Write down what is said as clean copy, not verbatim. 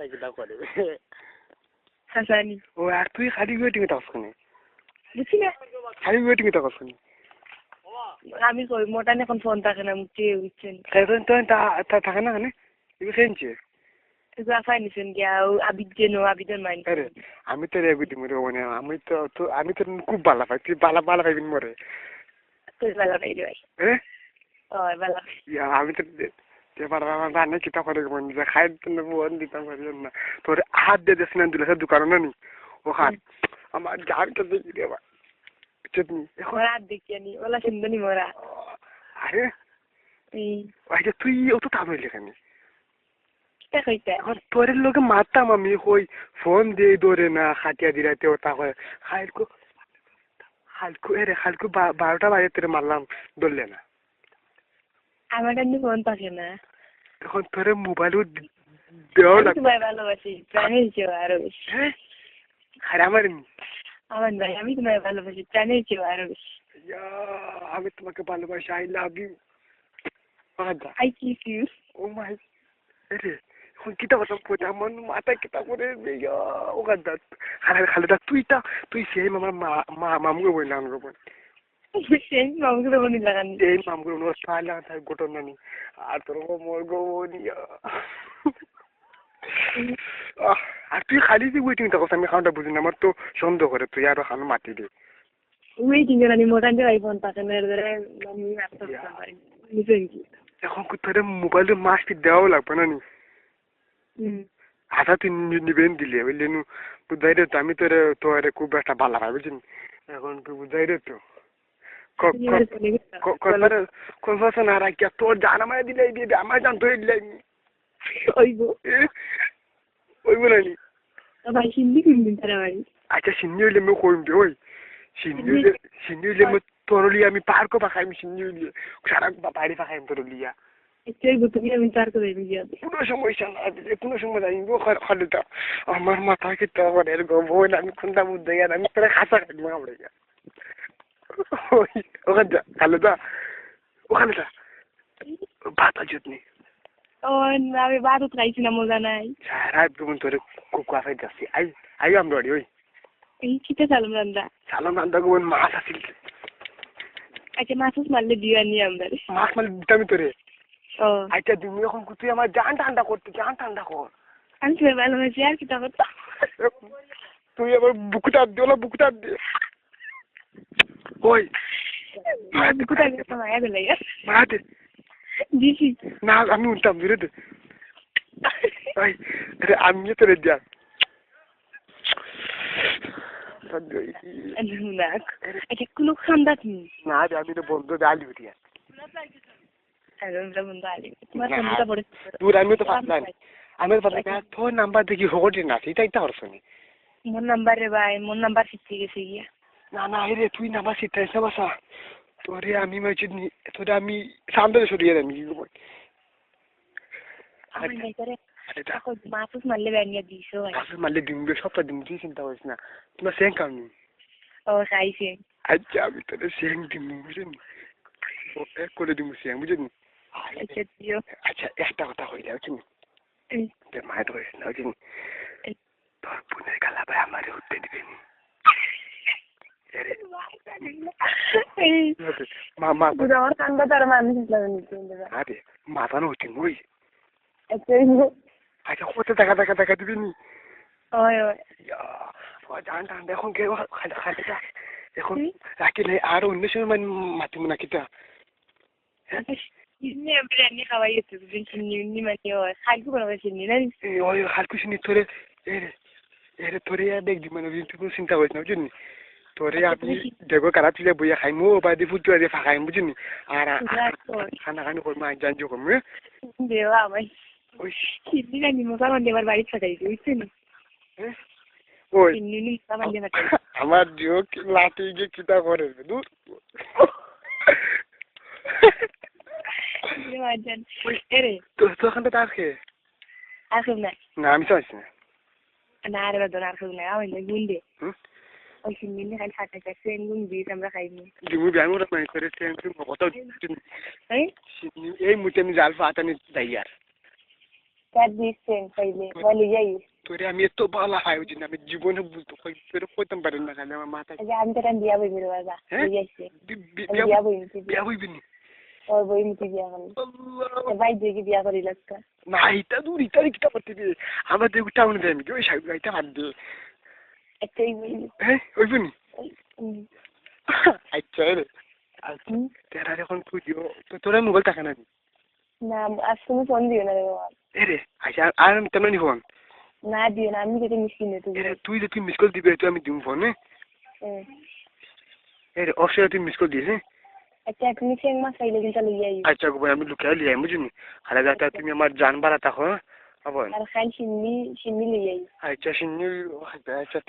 মাথা কিটা করে হাসানি ও আর তুই খালি ওয়েটিং টা আসছনি বুঝছি না খালি ওয়েটিং টা আসছনি আমি কই মোটা এখন ফোন থাকে না মুখে উঠছেন কারণ তো তা থাকে না মানে তুই খেনছে এগুলো ফাইনিছেন গিয়া আবিদের মাইন্ড আরে আমি তো রেগুটি মরে মানে আমি তো খুব ভালো পাই তুই ভালো পাইবিন মরে তুই ভালো পাই রে ভাই হ্যাঁ ও ভালো ইয়া আমি তো এবার আমার রান্না কিটা করে মন যে খাই তো বোন দিতাম পারি না তোর হাত দিয়ে দিস না দিলে দোকান না নি ওখান আমার যার তো দেখি রে বা চটনি এখন রাত দেখিয়ানি ওলা সুন্দরী মোরা আরে আচ্ছা তুই অত তাড়াতাড়ি লেখানি কিটা কইতা এখন তোর লোকে মারতাম আমি কই ফোন দিয়ে ধরে না খাটিয়া দিরাতে ওটা হয় খালকু 12টা বাজে তোরে মারলাম ধরলে না আমার কাছে ফোন থাকে না এখন তোরে মোবাইলও দেওয়া আমি লাগবে তোমায় ভালোবাসি প্রাণের চেয়ে আরো বেশি আরে আমার ভাই আমি তোমায় ভালোবাসি প্রাণের চেয়ে আরো বেশি আমি তোমাকে ভালোবাসি I love you I kiss you oh my আরে এখন কিতা কথা বলতে আমার মাথা কিতা করে ও গাদা খালি তুই সেই আমার মামুকে বই না আমাকে বল সেই মামুকে বনি লাগান এই মামুকে বল তাহলে তাই ঘটনা নি আর তোর মোর গো নিয়া আর তুই খালি যে ওয়েটিং টা কথা আমি খাওয়াটা বুঝি না আমার তো সন্দেহ করে তুই আরো খানো মাটি দে ওয়েটিং এর আমি মোটান যে আইফোন পাতে না এর আমি ল্যাপটপ পারি বুঝেন কি এখন তোর মোবাইলে মাস্ক দেওয়াও লাগবে না নি আধা তুই নিবেন দিলে বুঝলি নু বুঝাই রে তো আমি তোরে খুব একটা ভালো পাই বুঝলি এখন তুই বুঝাই রে তো কনফারেশন আর কি তোর জানা মানে দিলে দিয়ে আমার জানতো দিলে ওইব না নি ভাই হিন্দি কিনবেন তারা ভাই আচ্ছা সিন্নি হইলে আমি কইম দে ওই সিন্নি হইলে আমি তোর লিয়ে আমি পার্কও পাখাইম সিন্নি হইলে সারা বাড়ি পাখাইম তোর লিয়া তুমি আমি তার করে দিয়ে কোনো সমস্যা না দিলে কোনো সময় যাই খালি তো আমার মাথা কিতা করে এরকম বই আমি কোনটা বুঝতে গেল আমি তোরা খাঁচা কাটবো আমরা ওখানে যা ওখানে যা ভাত আজতনি আমি বাদও খাইছি না মজা নাই রাত গুমন তোরে কুকুয়া ফাই যাচ্ছি আই আমরা ওই এই চিতে সালাম রান্দা গুমন মাছ আসিল আচ্ছা মাছ মারলে দিয়ে আনি আমরা মাছ মারলে দিতামি তোরে আচ্ছা তুমি এখন তুই আমার জান ঠান্ডা কর আমি তোমার ভালোবাসি আর কি তখন তুই আবার বুকুটা দে ওই বুকুটা দিয়ে মায়া দিলে মায়াতে দিছি না আমি উঠতাম ধীরে দে আমি তোরে দিয়া আচ্ছা কোনো খান্দা তুমি না আমি তো বন্ধু আলি উঠিয়া আমি তো তোর নাম্বার দেখি হতে না সেটাই তো হরছ নি মোর নাম্বার রে ভাই মোর নাম্বার শিখতে গেছে গিয়া না রে তুই নাম্বার শিখতে বাসা তোরে আমি মাইছি তোরে আমি সামনে সরিয়ে দেন কি বল মাছ মারলে ব্যানিয়া দিছো মাছ মারলে ডিমবে সবটা ডিম তুই চিন্তা করিস না তোমার সেং কামি খাইছে আচ্ছা আমি তোরে সেং ডিম বুঝলি এক করে ডিম সেং বুঝলি আচ্ছা একটা কথা হইলে বুঝলি মায়ের ধরিস না বুঝলি তোর বোনের গালা ভাই আমারে উঠতে দিবে নি মাথা উঠি ওই আচ্ছা কত দেখা দিবি নি জান টান এখন কে খালিটা এখন রাখি নাই আর অন্য সময় মানে মাতিব না কিটা খালকু শুনি তোরে তোরে দেখ দি মানে তুই চিন্তা করিস না বুঝলি তোরে আমি দেখো কারা তুলে বইয়া খাইমো বা দি ফুটু দিয়ে ফাঁকাইম বুঝলি আর খানা খানি করবো আজ জানছো করবো দেওয়া আমার কিডনি না নিমকা মানে আমার বাড়ি ফাটাইছি বুঝছেন ওই আমার জিও লাঠি গিয়ে কিতা করে দূর তো ওখানটা তার খেয়ে আসুন না আমি চাইছি না আরে বাদন আসুন না ওই গুন্ডে ওই সিন্নি খালি ফাটা যাচ্ছে গুন দিয়ে আমরা খাইনি তুমি ব্যায়াম করে করে কত এই মুতে আমি জাল ফাটানি যাই আর কার দিছেন পাইলে বলে যাই তোরে আমি এত ভালো হয় বুঝি না আমি জীবনে বুঝতে তোরে কইতাম পারি না খালি আমার মাথা আচ্ছা আমি তো বিয়া বই মেরে বাবা বুঝাইছে বিয়া বই বিয়া হইবি নি ওর বই মিটি বিয়া করল ভাই দেখি বিয়া করি লাগতা না এটা দূর এটা কিটা করতে দিবে আমাদের টাউনে দেয় আমি ওই সাইড গাইটা বাদ দে একটাই বই হ্যাঁ হইবি নি আচ্ছা রে তেরা যখন পুজো তো তোরা মোবাইল টাকা না না আজ তুমি ফোন দিও না রে বাবা রে আচ্ছা আর আমি তেমন নি ফোন না দিও না আমি যেটা মিস কিনে তুই তুই যদি মিস কল দিবি তো আমি দিম ফোন রে অবশ্যই তুই মিস কল দিস আচ্ছা তুমি চেং মাছ খাইলে কিন্তু লইয়া আইও আচ্ছা গো আমি লুকাই লিয়াই বুঝিনি খালা যাতে তুমি আমার জান বাড়া থাকো হ্যাঁ আর খাই সিন্নি লইয়া আইও আচ্ছা সিন্নি আচ্ছা